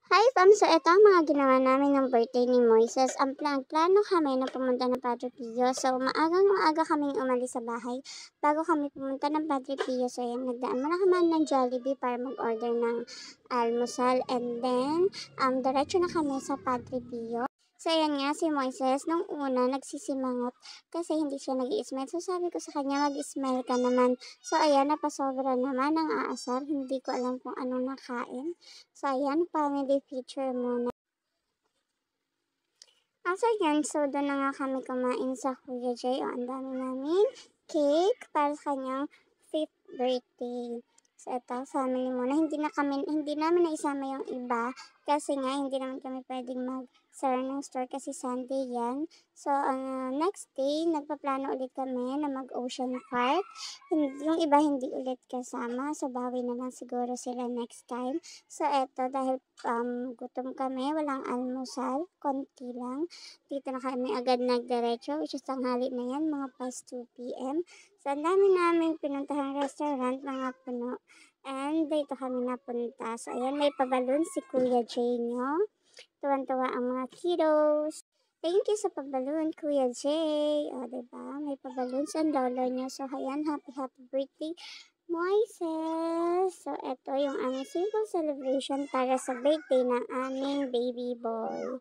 Hi fam! So ito ang mga ginawa namin ng birthday ni Moises. Ang plano kami na pumunta ng Padre Pio. So maagang-maaga kaming umalis sa bahay bago kami pumunta ng Padre Pio. So yan, nagdaan muna kami ng Jollibee para mag-order ng almusal. And then, diretso na kami sa Padre Pio. So ayan nga, si Moises nung una nagsisimangot kasi hindi siya nag-i-smile. So sabi ko sa kanya, mag-smile ka naman. So ayan, napasobra naman ang aasar. Hindi ko alam kung anong nakain. So ayan, family picture muna. After yan, so doon na nga kami kumain sa Kuya Jay. O, ang dami namin cake para sa kanyang 5th birthday. So ito, family muna. Hindi namin naisama yung iba kasi nga hindi naman kami pwedeng mag-sara ng store kasi Sunday yan. So next day, nagpaplano ulit kami na mag-Ocean Park. Yung iba hindi ulit kasama, so bawi na lang siguro sila next time. So eto, dahil gutom kami, walang almusal, konti lang. Dito na kami agad nagdiretso, which is tanghali na yan, mga past 2 p.m. So, ang dami namin pinuntahang restaurant, mga puno. And dito kami napunta. So, ayan, may pabalon si Kuya Jay nyo. Tuwan-tuwa ang mga kiddos. Thank you sa pabalon, Kuya Jay. O, diba? May pabalon sa lolo nyo. So, ayan, happy birthday, Moises. So, ito yung aming simple celebration para sa birthday ng aming baby boy.